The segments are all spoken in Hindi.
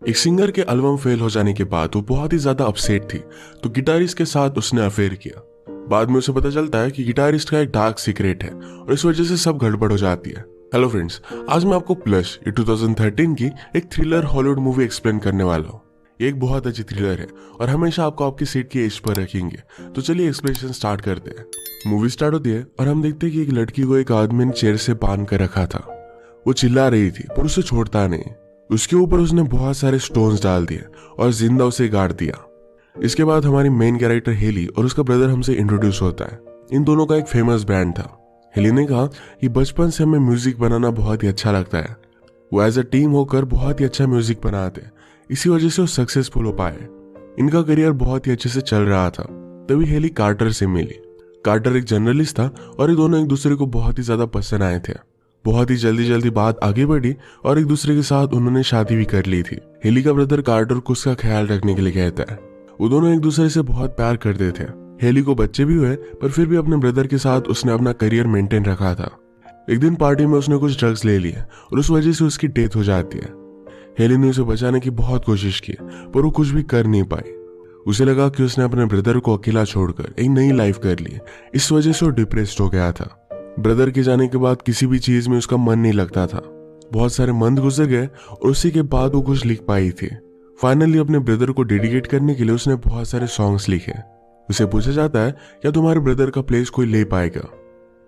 एक सिंगर के एल्बम फेल हो जाने के बाद वो बहुत ही ज्यादा अपसेट थी, तो गिटारिस्ट के साथ उसने अफेयर किया। बाद में उसे पता चलता है कि गिटारिस्ट का एक डार्क सीक्रेट है और इस वजह से सब गड़बड़ हो जाती है। हेलो फ्रेंड्स, आज मैं आपको प्लश ये 2013 की एक थ्रिलर हॉलीवुड मूवी एक्सप्लेन करने वाला हूँ। ये एक बहुत अच्छी थ्रिलर है और हमेशा आपको आपकी सीट की एज पर रखेंगे। तो चलिए एक्सप्लेनेशन स्टार्ट करते हैं। मूवी स्टार्ट होती है और हम देखते हैं कि एक लड़की को एक आदमी ने चेयर से बांध कर रखा था। वो चिल्ला रही थी पर उसे छोड़ता नहीं। उसके ऊपर उसने बहुत सारे स्टोन्स डाल दिए और जिंदा उसे गाड़ दिया। इसके बाद हमारी मेन कैरेक्टर हेली और उसका ब्रदर हमसे इंट्रोड्यूस होता है। इन दोनों का एक फेमस बैंड था। हेली ने कहा कि बचपन से हमें म्यूजिक बनाना बहुत ही अच्छा लगता है। वो एज अ टीम होकर बहुत ही अच्छा म्यूजिक बनाते, इसी वजह से वो सक्सेसफुल हो पाए। इनका करियर बहुत ही अच्छे से चल रहा था। तभी हेली कार्टर से मिली। कार्टर एक जर्नलिस्ट था और ये दोनों एक दूसरे को बहुत ही ज्यादा पसंद आए थे। बहुत ही जल्दी बात आगे बढ़ी और एक दूसरे के साथ उन्होंने शादी भी कर ली थी। हेली का ब्रदर कार्टर को उसका ख्याल रखने के लिए कहता है। वो दोनों एक दूसरे से बहुत प्यार करते थे। हेली को बच्चे भी हुए पर फिर भी अपने ब्रदर के साथ उसने अपना करियर मेंटेन रखा था। एक दिन पार्टी में उसने कुछ ड्रग्स ले लिए और उस वजह से उसकी डेथ हो जाती है। हेली ने उसे बचाने की बहुत कोशिश की पर वो कुछ भी कर नहीं पाई। उसे लगा कि उसने अपने ब्रदर को अकेला छोड़कर एक नई लाइफ कर ली, इस वजह से वो डिप्रेस्ड हो गया था। ब्रदर के जाने के बाद किसी भी चीज में उसका मन नहीं लगता था। बहुत सारे मंथ गुजर गए और उसी के बाद वो कुछ लिख पाई थी। फाइनली अपने ब्रदर को डेडिकेट करने के लिए उसने बहुत सारे सॉन्ग्स लिखे। उसे पूछा जाता है क्या तुम्हारे ब्रदर का प्लेस कोई ले पाएगा।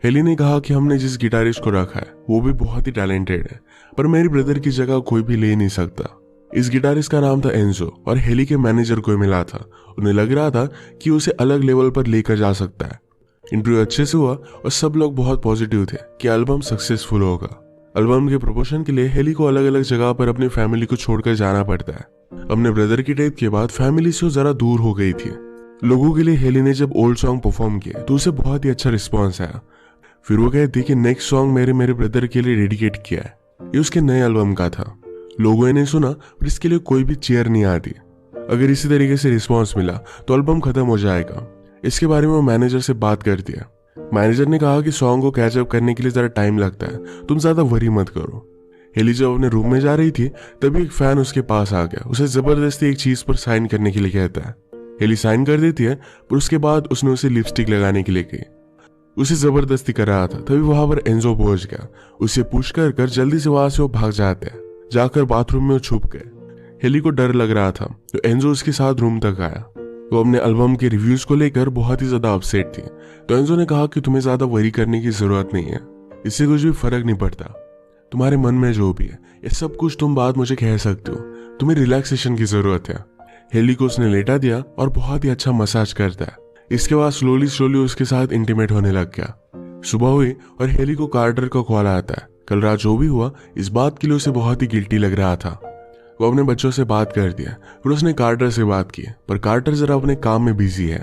हेली ने कहा कि हमने जिस गिटारिस्ट को रखा है वो भी बहुत ही टैलेंटेड है, पर मेरे ब्रदर की जगह कोई भी ले नहीं सकता। इस गिटारिस्ट का नाम था एंजो और हेली के मैनेजर को मिला था। उन्हें लग रहा था कि उसे अलग लेवल पर लेकर जा सकता है। इंटरव्यू अच्छे से हुआ और सब लोग बहुत पॉजिटिव थे कि एल्बम सक्सेसफुल होगा। एल्बम के प्रमोशन के लिए हेली को अलग अलग जगह पर अपनी फैमिली को छोड़कर जाना पड़ता है। अपने ब्रदर की डेथ के बाद फैमिली से वो जरा दूर हो गई थी। लोगों के लिए हेली ने जब ओल्ड सॉन्ग परफॉर्म किए तो उसे बहुत ही अच्छा रिस्पॉन्स आया। फिर वो कहती कि नेक्स्ट सॉन्ग मेरे ब्रदर के लिए डेडिकेट किया है। ये उसके नए एल्बम का था। लोगों ने सुना पर इसके लिए कोई भी चेयर नहीं आती। अगर इसी तरीके से रिस्पॉन्स मिला तो एल्बम खत्म हो जाएगा। इसके बारे में वो मैनेजर से बात कर दिया। मैनेजर ने कहा कि सॉन्ग को कैच अप करने के लिए जरा टाइम लगता है, तुम ज्यादा वरी मत करो। हेली जब अपने रूम में जा रही थी तभी एक फैन उसके पास आ गया। उसे जबरदस्ती एक चीज पर साइन करने के लिए कहता है। हेली साइन कर देती है पर उसके बाद उसने उसे लिपस्टिक लगाने के लिए कही। उसे जबरदस्ती कर रहा था। तभी वहां पर एंजो पहुंच गया। उसे पुश कर जल्दी से वहां से वो भाग जाते हैं। जाकर बाथरूम में वो छुप गए। हेली को डर लग रहा था तो एंजो उसके साथ रूम तक आया। वो अपने एल्बम के रिव्यूज को लेकर बहुत ही ज्यादा अपसेट थी। तो एंजो ने कहा कि तुम्हें ज्यादा वरी करने की जरूरत नहीं है, इससे कुछ भी फर्क नहीं पड़ता। तुम्हारे मन में जो भी है ये सब कुछ तुम बात मुझे कह सकते हो। तुम्हें रिलैक्सेशन की जरूरत है। हेली को उसने लेटा दिया और बहुत ही अच्छा मसाज करता है। इसके बाद स्लोली उसके साथ इंटीमेट होने लग गया। सुबह हुई और हेली को कार्टर का कॉल आता है। कल रात जो भी हुआ इस बात के लिए उसे बहुत ही गिल्टी लग रहा था। वो अपने बच्चों से बात कर दिया। फिर उसने कार्टर से बात की पर कार्टर जरा अपने काम में बिजी है।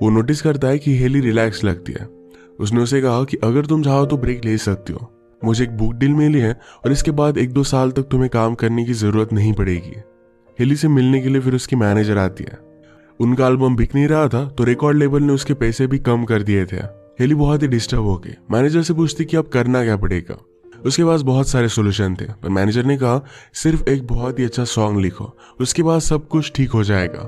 वो नोटिस करता है कि हेली रिलैक्स लगती है। उसने उसे कहा कि अगर तुम चाहो तो ब्रेक ले सकती हो। मुझे एक बुक डील मिली है और इसके बाद 1-2 साल तक तुम्हें काम करने की जरूरत नहीं पड़ेगी। हेली से मिलने के लिए फिर उसकी मैनेजर आती है। उनका एल्बम बिक नहीं रहा था तो रिकॉर्ड लेबल ने उसके पैसे भी कम कर दिए थे। हेली बहुत ही डिस्टर्ब हो गई। मैनेजर से पूछती कि अब करना क्या पड़ेगा। उसके पास बहुत सारे सोल्यूशन थे पर मैनेजर ने कहा सिर्फ एक बहुत ही अच्छा सॉन्ग लिखो, उसके बाद सब कुछ ठीक हो जाएगा।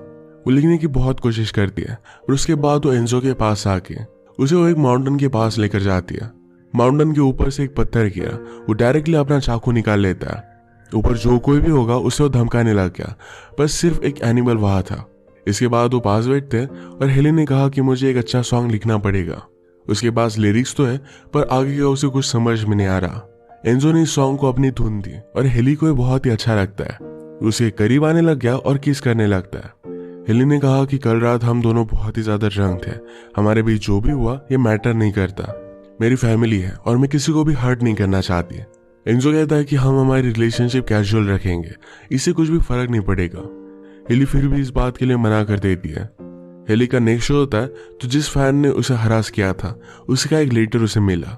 वो लिखने की बहुत कोशिश करती है और उसके बाद वो एंजो के पास आके उसे वो एक माउंटेन के पास लेकर जाती है। माउंटेन के ऊपर से एक पत्थर गिरा। वो डायरेक्टली अपना चाकू निकाल लेता है। ऊपर जो कोई भी होगा उसे वो धमकाने लग गया, बस सिर्फ एक एनिमल वहां था। इसके बाद वो पास बैठते और हेली ने कहा कि मुझे एक अच्छा सॉन्ग लिखना पड़ेगा। उसके पास लिरिक्स तो है पर आगे का उसे कुछ समझ में नहीं आ रहा। एंजो ने इस सॉन्ग को अपनी धुन दी और हेली को बहुत ही अच्छा लगता है। उसे करीब आने लग गया और किस करने लगता है। हेली ने कहा कि कल रात हम दोनों बहुत ही ज्यादा ड्रंक थे। हमारे बीच जो भी हुआ ये मैटर नहीं करता। मेरी फैमिली है और मैं किसी को भी हर्ट नहीं करना चाहती। एंजो कहता है कि हम हमारी रिलेशनशिप कैजुअल रखेंगे, इससे कुछ भी फर्क नहीं पड़ेगा। हेली फिर भी इस बात के लिए मना कर देती है। हेली का नेक्स्ट शो होता है तो जिस फैन ने उसे हरास किया था उसका एक लेटर उसे मिला।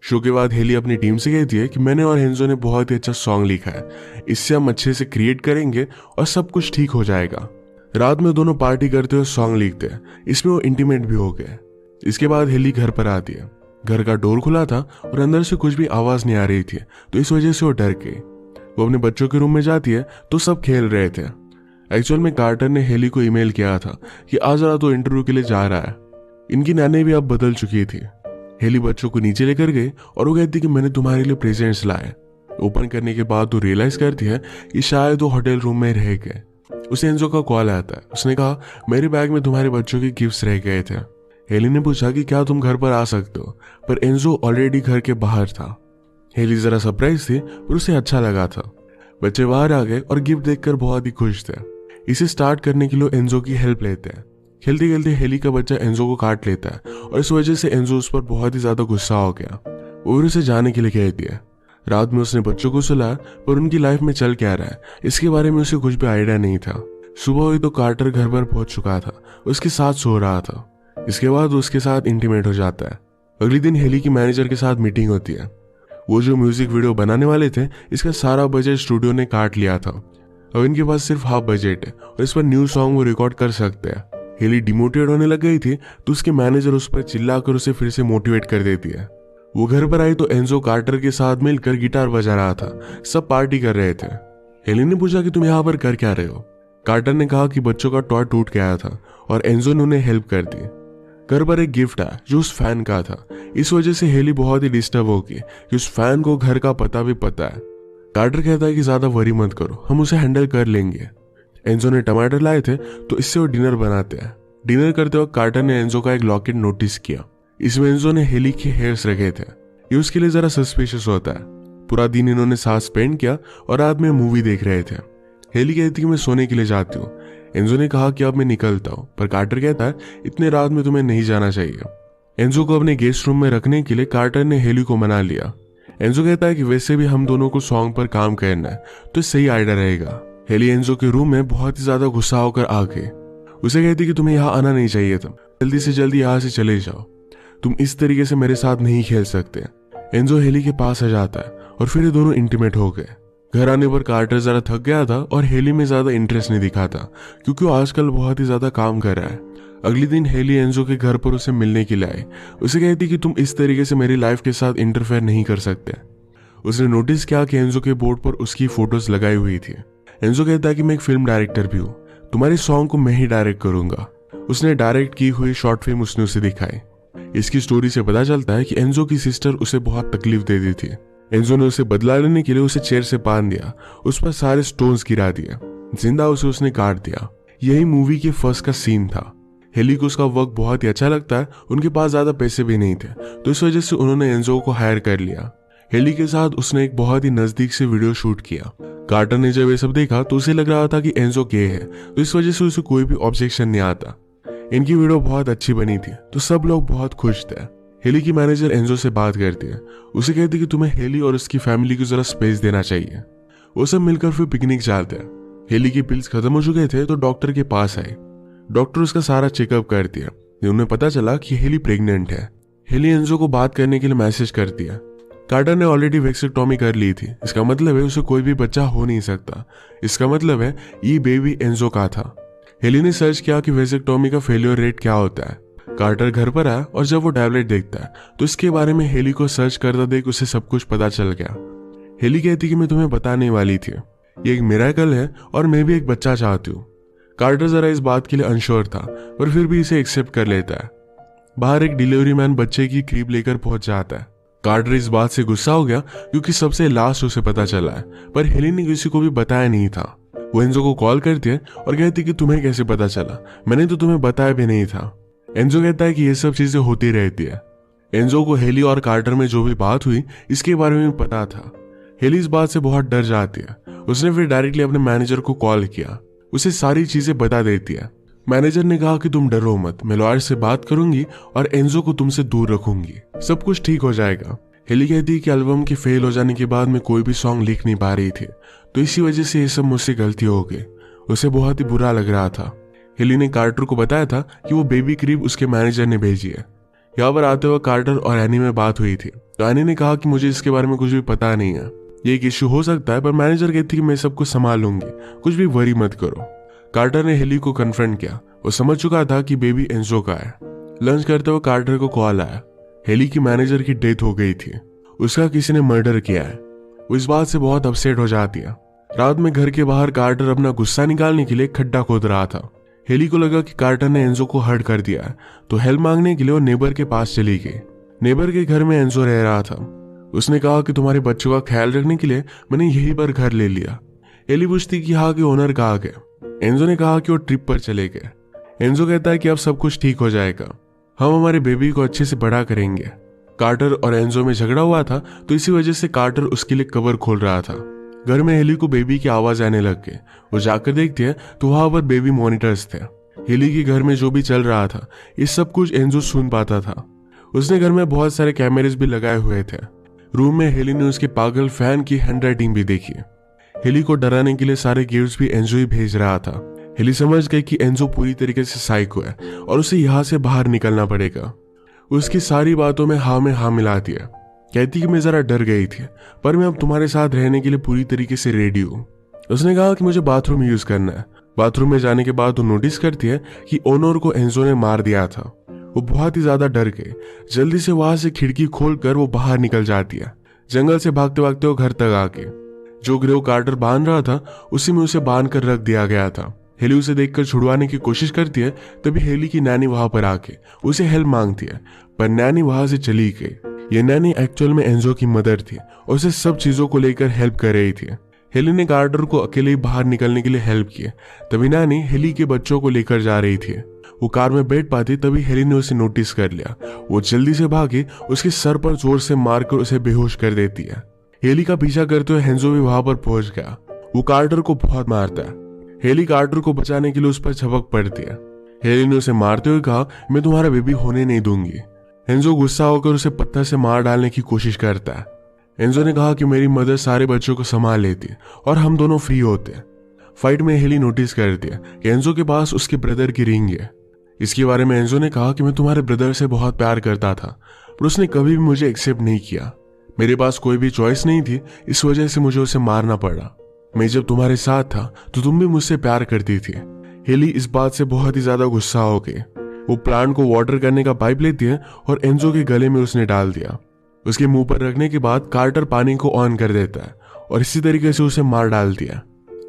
शो के बाद हेली अपनी टीम से कहती है कि मैंने और एंजो ने बहुत ही अच्छा सॉन्ग लिखा है, इससे हम अच्छे से क्रिएट करेंगे और सब कुछ ठीक हो जाएगा। रात में दोनों पार्टी करते हुए सॉन्ग लिखते हैं। इसमें वो इंटीमेट भी हो गए। इसके बाद हेली घर पर आती है। घर का डोर खुला था और अंदर से कुछ भी आवाज नहीं आ रही थी तो इस वजह से वो डर गई। वो अपने बच्चों के रूम में जाती है तो सब खेल रहे थे। एक्चुअल में कार्टर ने हेली को ईमेल किया था कि आज रात वो इंटरव्यू के लिए जा रहा है। इनकी नानी भी अब बदल चुकी थी। हेली बच्चों को नीचे लेकर गई और वो कहती कि मैंने तुम्हारे लिए प्रेजेंट्स लाए। ओपन करने के बाद वो रियलाइज करती है कि शायद वो होटल रूम में रह गए। उसे एंजो का कॉल आता है। उसने कहा मेरे बैग में तुम्हारे बच्चों के गिफ्ट्स रह गए थे। हेली ने पूछा कि क्या तुम घर पर आ सकते हो, पर एंजो ऑलरेडी घर के बाहर था। हेली जरा सरप्राइज थी पर उसे अच्छा लगा था। बच्चे बाहर आ गए और गिफ्ट देखकर बहुत ही खुश थे। इसे स्टार्ट करने के लिए एंजो की हेल्प लेते हैं। खेलते खेलते हेली का बच्चा एंजो को काट लेता है और इस वजह से एंजो उस पर बहुत ही ज्यादा गुस्सा हो गया। वो फिर उसे जाने के लिए कहती है। रात में उसने बच्चों को सुलाया पर उनकी लाइफ में चल क्या रहा है इसके बारे में उसे कुछ भी आइडिया नहीं था। सुबह हुई तो कार्टर घर पर पहुंच चुका था, उसके साथ सो रहा था। इसके बाद उसके साथ इंटीमेट हो जाता है। अगले दिन हेली की मैनेजर के साथ मीटिंग होती है। वो जो म्यूजिक वीडियो बनाने वाले थे इसका सारा बजट स्टूडियो ने काट लिया था। अब इनके पास सिर्फ हाफ बजट है और इस पर न्यू सॉन्ग वो रिकॉर्ड कर सकते हैं। हेली डिमोटिवेट होने लग गई थी तो उसके मैनेजर उस पर चिल्लाकर उसे फिर से मोटिवेट कर देती है। वो घर पर आई तो एंजो कार्टर के साथ मिलकर गिटार बजा रहा था। सब पार्टी कर रहे थे। हेली ने पूछा कि तुम यहाँ पर कर क्या रहे हो। कार्टर ने कहा कि बच्चों का टॉय टूट गया था और एंजो ने उन्हें हेल्प कर दी। घर पर एक गिफ्ट आया जो उस फैन का था। इस वजह से हेली बहुत ही डिस्टर्ब होगी कि उस फैन को घर का पता भी पता है। कार्टर कहता है कि ज्यादा वरी मत करो, हम उसे हैंडल कर लेंगे। एंजो ने टमाटर लाए थे तो इससे वो डिनर बनाते हैं। डिनर करते वक्त कार्टर ने एंजो का एक लॉकेट नोटिस किया। इसमें एंजो ने हेली के हेयर्स रखे थे। ये उसके लिए जरा सस्पिशियस होता है। पूरा दिन इन्होंने साथ स्पेंड किया और रात में मूवी देख रहे थे। हेली कहती कि मैं सोने के लिए जाती हूँ। एंजो ने कहा कि अब मैं निकलता हूँ, पर कार्टर कहता है इतने रात में तुम्हें नहीं जाना चाहिए। एंजो को अपने गेस्ट रूम में रखने के लिए कार्टर ने हेली को मना लिया। एंजो कहता है कि वैसे भी हम दोनों को सॉन्ग पर काम करना है तो सही आइडिया रहेगा। हेली एंजो के रूम में बहुत ही ज्यादा गुस्सा होकर आ गई। उसे कहती कि तुम्हें यहाँ आना नहीं चाहिए था, जल्दी से जल्दी यहाँ से चले जाओ, तुम इस तरीके से मेरे साथ नहीं खेल सकते। एंजो हेली के पास आ जाता है और फिर ये दोनों इंटीमेट हो गए। घर आने पर कार्टर जरा थक गया था और हेली में ज्यादा इंटरेस्ट नहीं दिखाता क्योंकि वो आजकल बहुत ही ज्यादा काम कर रहा है। अगले दिन हेली एंजो के घर पर उसे मिलने के लिए आई। उसे कहती कि तुम इस तरीके से मेरी लाइफ के साथ इंटरफेयर नहीं कर सकते। उसने नोटिस किया कि एंजो के बोर्ड पर उसकी फोटोज लगाई हुई थी। एंजो कहता है कि मैं एक फिल्म डायरेक्टर भी हूँ, तुम्हारे सॉन्ग को मैं ही डायरेक्ट करूंगा। उसने डायरेक्ट की हुई शॉर्ट फिल्म उसने उसे दिखाई। इसकी स्टोरी से पता चलता है कि एंजो की सिस्टर उसे बहुत तकलीफ दे दी थी। एंजो ने उसे बदला लेने के लिए उसे चेयर से बांध दिया, उस पर सारे स्टोन्स गिरा दिए, जिंदा उसे उसने काट दिया। यही मूवी के फर्स्ट का सीन था। हेली को उसका वर्क बहुत ही अच्छा लगता है। उनके पास ज्यादा पैसे भी नहीं थे तो इस वजह से उन्होंने एंजो को हायर कर लिया। हेली के साथ उसने एक बहुत ही नजदीक से वीडियो शूट किया। कार्टर ने जब ये सब देखा तो उसे लग रहा था कि एंजो गे है तो इस वजह से उसे कोई भी ऑब्जेक्शन नहीं आता। इनकी वीडियो बहुत अच्छी बनी थी तो सब लोग बहुत खुश थे। हेली की मैनेजर एंजो से बात करती है। उसे कहती कि तुम्हें हेली और उसकी फैमिली को जरा स्पेस देना चाहिए। वो सब मिलकर फिर पिकनिक जाते हैं। हेली की पिल्स खत्म हो चुके थे तो डॉक्टर के पास आए। डॉक्टर उसका सारा चेकअप करती है। उन्हें पता चला कि हेली प्रेग्नेंट है। हेली एंजो को बात करने के लिए मैसेज करती है। कार्टर ने ऑलरेडी वैक्सेक्टोमी कर ली थी, इसका मतलब है उसे कोई भी बच्चा हो नहीं सकता। इसका मतलब है ये बेबी एंजो का था। हेली ने सर्च किया कि वैक्सेक्टोमी का फेलियर रेट क्या होता है। कार्टर घर पर आया और जब वो टैबलेट देखता है तो इसके बारे में हेली को सर्च करता देख उसे सब कुछ पता चल गया। हेली कहती कि मैं तुम्हें बताने वाली थी, ये एक मिरेकल है और मैं भी एक बच्चा चाहती हूँ। कार्टर जरा इस बात के लिए अनश्योर था पर फिर भी इसे एक्सेप्ट कर लेता है। बाहर एक डिलीवरी मैन बच्चे की क्रीब लेकर पहुंच जाता है। कार्टर इस बात से गुस्सा हो गया क्योंकि सबसे लास्ट उसे पता चला है, पर हेली ने किसी को भी बताया नहीं था। वो एंजो को कॉल करती है और कहती कि तुम्हें कैसे पता चला, मैंने तो तुम्हें बताया भी नहीं था। एंजो कहता है कि ये सब चीजें होती रहती है। एंजो को हेली और कार्टर में जो भी बात हुई इसके बारे में पता था। हेली इस बात से बहुत डर जाती है। उसने फिर डायरेक्टली अपने मैनेजर को कॉल किया, उसे सारी चीजें बता देती है। मैनेजर ने कहा कि तुम डरो मत, मैं लॉयर से बात करूंगी और एंजो को तुमसे दूर रखूंगी, सब कुछ ठीक हो जाएगा। हेली कहती है कि एल्बम के फेल हो जाने के बाद मैं कोई भी सॉन्ग लिख नहीं पा रही थी तो इसी वजह से ये सब मुझसे गलती हो गई। उसे बहुत ही बुरा लग रहा था। हेली ने कार्टर को बताया था कि वो बेबी क्रीब उसके मैनेजर ने भेजी है। यहाँ पर आते हुए कार्टर और एनी में बात हुई थी तो एनी ने कहा कि मुझे इसके बारे में कुछ भी पता नहीं है, ये एक इश्यू हो सकता है, पर मैनेजर कहती कि मैं सब कुछ संभाल लूंगी, कुछ भी वरी मत करो। कार्टर ने हेली को कन्फ्रंट किया। वो समझ चुका था कि बेबी एंजो का है। लंच करते हुए कार्टर को कॉल आया। हेली की मैनेजर की डेथ हो गई थी, उसका किसी ने मर्डर किया है। वो इस बात से बहुत अपसेट हो जाती है। रात में घर के बाहर कार्टर अपना गुस्सा निकालने के लिए खड्डा खोद रहा था। हेली को लगा कि कार्टर ने एंजो को हर्ट कर दिया है, तो हेल्प मांगने के लिए वो नेबर के पास चली गई। नेबर के घर में एंजो रह रहा था। उसने कहा कि तुम्हारे बच्चों का ख्याल रखने के लिए मैंने यहीं पर घर ले लिया। हेली पूछती कि हाँ कि ओनर कहाँ गए। एंजो ने कहा कि वो ट्रिप पर चले गए। एंजो कहता है कि अब सब कुछ ठीक हो जाएगा, हम हमारे बेबी को अच्छे से बड़ा करेंगे। कार्टर और एंजो में झगड़ा हुआ था, तो इसी वजह से कार्टर उसके लिए कवर खोल रहा था। घर में हेली को बेबी की आवाज आने लग गई। वो जाकर देखती है तो वहां पर बेबी मॉनिटर्स थे। हेली के घर में जो भी चल रहा था, ये सब कुछ एंजो सुन पाता था। उसने घर में बहुत सारे कैमरेज भी लगाए हुए थे। रूम में हेली ने उसके पागल फैन की हैंडराइटिंग भी देखी। हेली को डराने के लिए सारे गिफ्ट्स भी एंजो ही भेज रहा था। हेली समझ गई कि एंजो पूरी तरीके से साइको है और उसे यहाँ से बाहर निकलना पड़ेगा। उसकी सारी बातों में हाँ मिलाती है। कहती कि मैं जरा डर गई थी, पर मैं अब तुम्हारे साथ रहने के लिए पूरी तरीके से रेडी हूँ। उसने कहा कि मुझे बाथरूम यूज करना है। बाथरूम में जाने के बाद वो नोटिस करती है कि ओनर को एंजो ने मार दिया था। वो बहुत ही ज्यादा डर गई। जल्दी से वहां से खिड़की खोलकर वो बाहर निकल जाती है। जंगल से भागते भागते वो घर तक आके जो ग्रेव कार्टर बांध रहा था, उसी में उसे बांध कर रख दिया गया था। हेली उसे देखकर छुड़वाने की कोशिश करती है, तभी हेली की नैनी वहां पर आके उसे हेल्प मांगती है, पर नैनी वहां से चली गई। ये नैनी एक्चुअल में एंजो की मदर थी और उसे सब चीजों को लेकर हेल्प कर रही थी। हेली ने कार्टर को अकेले ही बाहर निकलने के लिए हेल्प की, तभी नैनी हेली के बच्चों को लेकर जा रही थी। वो कार में बैठ पाती तभी हेली ने उसे नोटिस कर लिया। वो जल्दी से भागी, उसके सर पर जोर से मारकर उसे बेहोश कर देती है। हेली का पीछा करते हुए हेंजो भी वहां पर पहुंच गया। वो कार्टर को बहुत मारता है। हेली कार्टर को बचाने के लिए उस पर झपक पड़ती है। हेली ने उसे मारते हुए कहा, मैं तुम्हारा बेबी होने नहीं दूंगी। एंजो गुस्सा होकर उसे पत्थर से मार डालने की कोशिश करता है। एंजो ने कहा कि मेरी मदर सारे बच्चों को संभाल लेती है और हम दोनों फ्री होते हैं। फाइट में हेली नोटिस करती है कि एंजो के पास उसके ब्रदर की रिंग है। इसके बारे में एंजो ने कहा कि मैं तुम्हारे ब्रदर से बहुत प्यार करता था, पर उसने कभी भी मुझे एक्सेप्ट नहीं किया। मेरे पास कोई भी चॉइस नहीं थी, इस वजह से मुझे उसे मारना पड़ा। मैं जब तुम्हारे साथ था तो तुम भी मुझसे प्यार करती थी। हेली इस बात से बहुत ही ज्यादा गुस्सा हो गई। वो प्लांट को वाटर करने का पाइप लेती है और एंजो के गले में उसने डाल दिया। उसके मुंह पर रखने के बाद कार्टर पानी को ऑन कर देता है और इसी तरीके से उसे मार डाल दिया।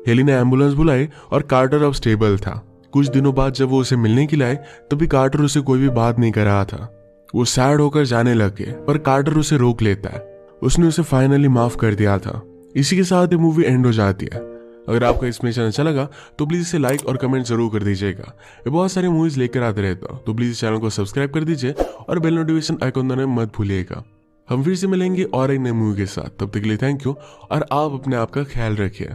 हेली ने एम्बुलेंस बुलाई और कार्टर अब स्टेबल था। कुछ दिनों बाद जब वो उसे मिलने के लिए आए, तभी कार्टर उसे कोई भी बात नहीं कर रहा था। वो सैड होकर जाने लगे, पर कार्टर उसे रोक लेता है। उसने उसे फाइनली माफ कर दिया था। इसी के साथ ये मूवी एंड हो जाती है। अगर आपको इसमें अच्छा लगा तो प्लीज इसे लाइक और कमेंट जरूर कर दीजिएगा। मैं बहुत सारी मूवीज लेकर आते रहता हूँ, तो प्लीज इस चैनल को सब्सक्राइब कर दीजिए और बेल नोटिफिकेशन आइकॉन दबाना मत भूलिएगा। हम फिर से मिलेंगे और एक नई मूवी के साथ। तब तक के लिए थैंक यू और आप अपने आप का ख्याल रखिए।